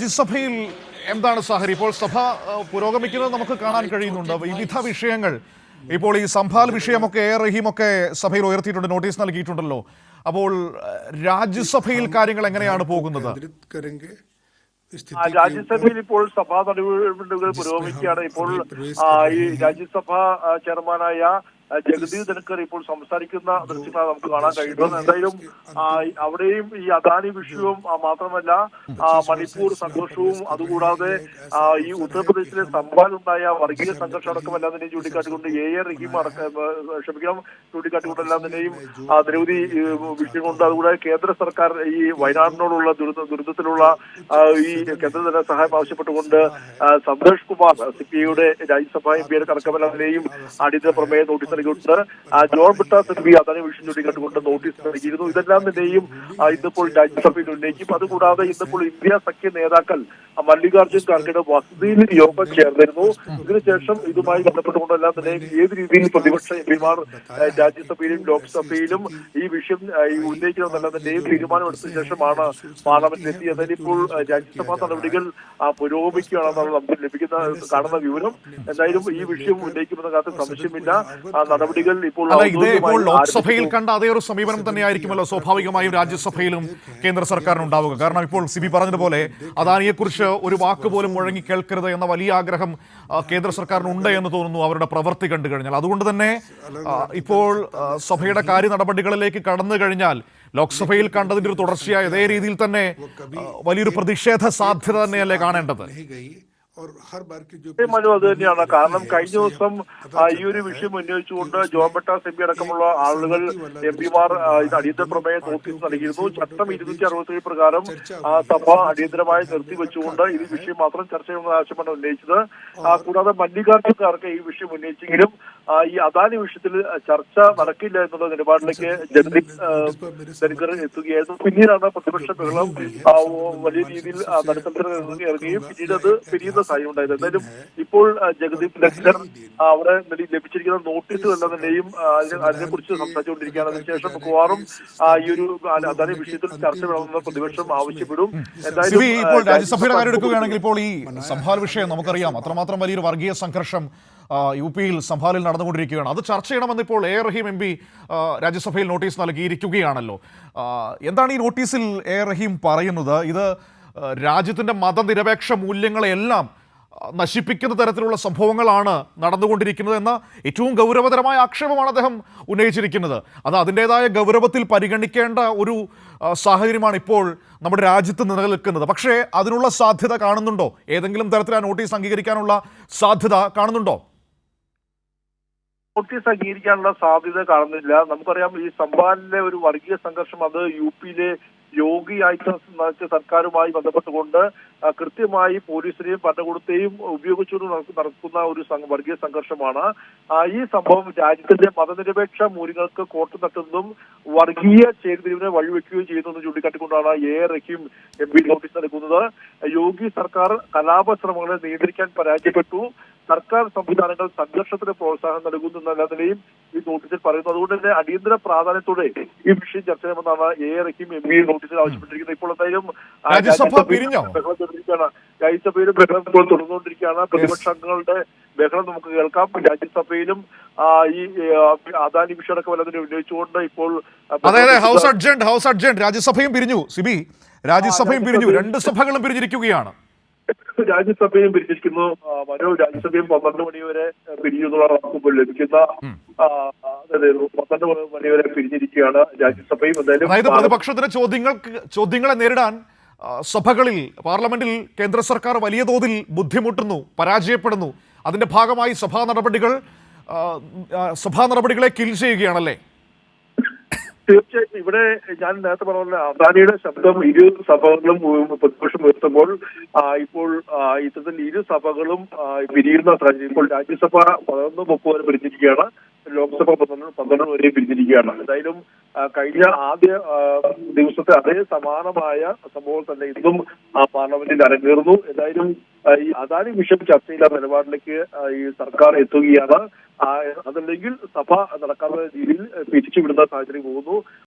രാജ്യസഭയിൽ എന്താണ് സാഹചര്യം? ഇപ്പോൾ സഭ പുരോഗമിക്കുന്നത് നമുക്ക് കാണാൻ കഴിയുന്നുണ്ട്. വിവിധ വിഷയങ്ങൾ ഇപ്പോൾ ഈ സംഭാൽ വിഷയമൊക്കെ റഹീമൊക്കെ സഭയിൽ ഉയർത്തിയിട്ടുണ്ട്, നോട്ടീസ് നൽകിയിട്ടുണ്ടല്ലോ. അപ്പോൾ രാജ്യസഭയിൽ കാര്യങ്ങൾ എങ്ങനെയാണ് പോകുന്നത്? രാജ്യസഭയിൽ ഇപ്പോൾ സഭാ നടപടികൾ പുരോഗമിക്കുകയാണ്. ഇപ്പോൾ ഈ രാജ്യസഭാ ചെയർമാനായ ജഗദീപ് ധൻഖർ ഇപ്പോൾ സംസാരിക്കുന്ന ദൃശ്യങ്ങളാണ് നമുക്ക് കാണാൻ കഴിയുന്നത്. എന്തായാലും അവിടെയും ഈ അദാനി വിഷയവും മാത്രമല്ല മണിപ്പൂർ സംഘർഷവും അതുകൂടാതെ ഈ ഉത്തർപ്രദേശിലെ സംഭാലുണ്ടായ വർഗീയ സംഘർഷം അടക്കമെല്ലാം തന്നെയും ചൂണ്ടിക്കാട്ടിക്കൊണ്ട് റഹീം ചൂണ്ടിക്കാട്ടിക്കൊണ്ടെല്ലാം തന്നെയും നിരവധി വിഷയങ്ങളുണ്ട്. അതുകൂടാതെ കേന്ദ്ര സർക്കാർ ഈ വയനാടിനോടുള്ള ദുരിതത്തിലുള്ള ഈ കേന്ദ്ര ധനസഹായം ആവശ്യപ്പെട്ടുകൊണ്ട് സന്തോഷ് കുമാർ സിപിഐയുടെ രാജ്യസഭാ എം പിയുടെ അടക്കമെല്ലാം തന്നെയും അടിയന്തര പ്രമേയ notice John Brittas M P Adani വിഷയം ചൂണ്ടിക്കാട്ടുകൊണ്ട് നോട്ടീസ് നൽകിയിരുന്നു. ഇതെല്ലാം തന്നെയും ഇന്നിപ്പോൾ രാജ്യസഭയിൽ ഉന്നയിക്കും. അതുകൂടാതെ ഇന്നിപ്പോൾ ഇന്ത്യ സഖ്യ നേതാക്കൾ മല്ലികാർജ്ജുൻ ഖാർഗെയുടെ വസതിയിൽ യോഗം ചേർന്നിരുന്നു. ഇതിനുശേഷം ഇതുമായി ബന്ധപ്പെട്ടുകൊണ്ടെല്ലാം തന്നെ ഏത് രീതിയിൽ പ്രതിപക്ഷ എം പിമാർ രാജ്യസഭയിലും ലോക്സഭയിലും ഈ വിഷയം ഉന്നയിക്കണമെന്നെല്ലാം തന്നെ തീരുമാനമെടുത്ത ശേഷമാണ് പാർലമെന്റിൽ എത്തിയത്. ഇപ്പോൾ രാജ്യസഭാ നടപടികൾ പുരോഗമിക്കുകയാണെന്നാണ് നമുക്ക് കാണുന്ന വിവരം. എന്തായാലും ഈ വിഷയം ഉന്നയിക്കുമെന്ന കാര്യത്തിൽ സംശയമില്ല. നടപടികൾ ഇപ്പോൾ ലോക്സഭയിൽ കണ്ട അതേ ഒരു സമീപനം തന്നെയായിരിക്കുമല്ലോ സ്വാഭാവികമായും രാജ്യസഭയിലും കേന്ദ്ര സർക്കാരിന് ഉണ്ടാവുക. കാരണം ഇപ്പോൾ സിബി പറഞ്ഞതുപോലെ അദാനിയെക്കുറിച്ച് ഒരു വാക്ക് പോലും മുഴങ്ങി കേൾക്കരുത് എന്ന വലിയ ആഗ്രഹം കേന്ദ്ര സർക്കാരിനുണ്ട് എന്ന് തോന്നുന്നു അവരുടെ പ്രവൃത്തി കണ്ടു കഴിഞ്ഞാൽ. അതുകൊണ്ട് തന്നെ ഇപ്പോൾ സഭയുടെ കാര്യ നടപടികളിലേക്ക് കടന്നു കഴിഞ്ഞാൽ ലോക്സഭയിൽ കണ്ടതിന്റെ ഒരു തുടർച്ചയായ അതേ രീതിയിൽ തന്നെ വലിയൊരു പ്രതിഷേധ സാധ്യത തന്നെയല്ലേ കാണേണ്ടത്? മനു അത് തന്നെയാണ്. കാരണം കഴിഞ്ഞ ദിവസം ഈ ഒരു വിഷയം ഉന്നയിച്ചുകൊണ്ട് ജോൺ ബ്രിട്ടാസ് എം പി അടക്കമുള്ള ആളുകൾ എം പിമാർ അടിയന്തര പ്രമേയ നോട്ടീസ് നൽകിയിരുന്നു. ചട്ടം 267 പ്രകാരം സഭ അടിയന്തരമായി നിർത്തിവെച്ചുകൊണ്ട് ഈ വിഷയം മാത്രം ചർച്ച ചെയ്യണമെന്ന ആവശ്യമാണ് ഉന്നയിച്ചത്. കൂടാതെ മല്ലികാർജ്ജുൻ ഖാർഗെ ഈ വിഷയം ഉന്നയിച്ചെങ്കിലും ഈ അദാനി വിഷയത്തിൽ ചർച്ച നടക്കില്ല എന്നുള്ള നിലപാടിലേക്ക് ജഗദീപ് ധൻഖർ എത്തുകയായിരുന്നു. പിന്നീടാണ് പ്രതിപക്ഷ ബഹളം വലിയ രീതിയിൽ നടുത്തത്തിൽ ഇറങ്ങുകയും പിന്നീട് അത് പിരിയുന്ന സാഹചര്യം ഉണ്ടായത്. എന്തായാലും ഇപ്പോൾ ജഗദീപ് ധൻഖർ അവിടെ ലഭിച്ചിരിക്കുന്ന നോട്ടീസുകളെല്ലാം തന്നെയും അതിനെക്കുറിച്ച് സംസാരിച്ചുകൊണ്ടിരിക്കുകയാണ്. അതിനുശേഷം മിക്കവാറും ഈ ഒരു അദാനി വിഷയത്തിൽ ചർച്ച വേണമെന്ന് പ്രതിപക്ഷം ആവശ്യപ്പെടും. എന്തായാലും ഇപ്പോൾ രാജ്യസഭയുടെ കാര്യം എടുക്കുകയാണെങ്കിൽ ഇപ്പോൾ ഈ സംഭാൽ വിഷയം നമുക്കറിയാം അത്രമാത്രം വലിയൊരു വർഗീയ സംഘർഷം യു പിയിൽ സംഭാലിൽ നടന്നുകൊണ്ടിരിക്കുകയാണ്. അത് ചർച്ച ചെയ്യണമെന്ന് ഇപ്പോൾ റഹീം എം പി രാജ്യസഭയിൽ നോട്ടീസ് നൽകിയിരിക്കുകയാണല്ലോ. എന്താണ് ഈ നോട്ടീസിൽ റഹീം പറയുന്നത്? ഇത് രാജ്യത്തിൻ്റെ മതനിരപേക്ഷ മൂല്യങ്ങളെല്ലാം നശിപ്പിക്കുന്ന തരത്തിലുള്ള സംഭവങ്ങളാണ് നടന്നുകൊണ്ടിരിക്കുന്നത് എന്ന ഏറ്റവും ഗൗരവതരമായ ആക്ഷേപമാണ് അദ്ദേഹം ഉന്നയിച്ചിരിക്കുന്നത്. അത് അതിൻ്റെതായ ഗൗരവത്തിൽ പരിഗണിക്കേണ്ട ഒരു സാഹചര്യമാണ് ഇപ്പോൾ നമ്മുടെ രാജ്യത്ത് നിലനിൽക്കുന്നത്. പക്ഷേ അതിനുള്ള സാധ്യത കാണുന്നുണ്ടോ? ഏതെങ്കിലും തരത്തിൽ ആ നോട്ടീസ് അംഗീകരിക്കാനുള്ള സാധ്യത കാണുന്നുണ്ടോ? നോട്ടീസ് അംഗീകരിക്കാനുള്ള സാധ്യത കാണുന്നില്ല. നമുക്കറിയാം ഈ സംഭാലിലെ ഒരു വർഗീയ സംഘർഷം അത് യു പിയിലെ യോഗി ആദിത്യനാഥ് സർക്കാരുമായി ബന്ധപ്പെട്ടുകൊണ്ട് കൃത്യമായി പോലീസിനെയും ഭരണകൂടത്തെയും ഉപയോഗിച്ചുകൊണ്ട് നടക്കുന്ന ഒരു വർഗീയ സംഘർഷമാണ്. ഈ സംഭവം രാജ്യത്തിന്റെ മതനിരപേക്ഷ മൂല്യങ്ങൾക്ക് കോട്ടം തട്ടുന്നതും വർഗീയ ചേരിതിരിവിനെ വഴിവെക്കുകയും ചെയ്യുന്നതെന്ന് ചൂണ്ടിക്കാട്ടിക്കൊണ്ടാണ് റഹീം എം പി നോട്ടീസ് നൽകുന്നത്. യോഗി സർക്കാർ കലാപ ശ്രമങ്ങളെ നിയന്ത്രിക്കാൻ പരാജയപ്പെട്ടു. സർക്കാർ സംവിധാനങ്ങൾ സംഘർഷത്തിന് പ്രോത്സാഹനം നൽകുന്നതിനെയും ഈ നോട്ടീസിൽ പറയുന്നു. അതുകൊണ്ട് തന്നെ അടിയന്തര പ്രാധാന്യത്തോടെ ഈ വിഷയം ചർച്ച ചെയ്യണമെന്നാണ് റഹീം എം പി നോട്ടീസിൽ ആവശ്യപ്പെട്ടിരിക്കുന്നത്. ഇപ്പോൾ എന്തായാലും രാജ്യസഭയിലും ബഹളം ഇപ്പോൾ തുടർന്നുകൊണ്ടിരിക്കുകയാണ്. പ്രതിപക്ഷ അംഗങ്ങളുടെ ബഹളം നമുക്ക് കേൾക്കാം. രാജ്യസഭയിലും ഈ അദാനി വിഷയം അടക്കമല്ല ഉന്നയിച്ചുകൊണ്ട് ഇപ്പോൾ ഹൗസ് അഡ്ജന്റ് രാജ്യസഭയും പിരിഞ്ഞു. സിബി, രാജ്യസഭയും പിരിഞ്ഞു, രണ്ട് സഭകളും പിരിഞ്ഞിരിക്കുകയാണ്. രാജ്യസഭയും പിരിഞ്ഞിരിക്കുന്നു. രാജ്യസഭയും 12 മണി വരെ പിരിഞ്ഞുള്ളതാണ് നമുക്ക് ലഭിക്കുന്ന 12 മണി വരെ പിരിഞ്ഞിരിക്കുകയാണ് രാജ്യസഭയും. അതായത് പ്രതിപക്ഷത്തിന് ചോദ്യങ്ങളെ നേരിടാൻ സഭകളിൽ പാർലമെന്റിൽ കേന്ദ്ര സർക്കാർ വലിയ തോതിൽ ബുദ്ധിമുട്ടുന്നു, പരാജയപ്പെടുന്നു. അതിന്റെ ഭാഗമായി സഭാ നടപടികളെ കിൽ ചെയ്യുകയാണല്ലേ? തീർച്ചയായും ഇവിടെ ഞാൻ നേരത്തെ പറഞ്ഞ അദാനിയുടെ ശബ്ദം ഇരു സഭകളും പ്രതിപക്ഷം ഉയർത്തുമ്പോൾ ഇപ്പോൾ ഇത്തരത്തിൽ ഇരു സഭകളും പിരിയുന്ന സാഹചര്യം. ഇപ്പോൾ രാജ്യസഭ 11:30 വരെ പിരിഞ്ഞിരിക്കുകയാണ്, ലോക്സഭ 12 വരെ പിരിഞ്ഞിരിക്കുകയാണ്. എന്തായാലും കഴിഞ്ഞ ആദ്യ ദിവസത്തെ അതേ സമാനമായ സംഭവം തന്നെ ഇന്നും പാർലമെന്റിൽ അരങ്ങേറുന്നു. എന്തായാലും ഈ അദാനി വിഷയം ചർച്ച ചെയ്യാൻ നിലപാടിലേക്ക് ഈ സർക്കാർ എത്തുകയാണ്. അതല്ലെങ്കിൽ സഭ നടക്കാത്ത രീതിയിൽ പിരിച്ചുവിടുന്ന സാഹചര്യം പോകുന്നു.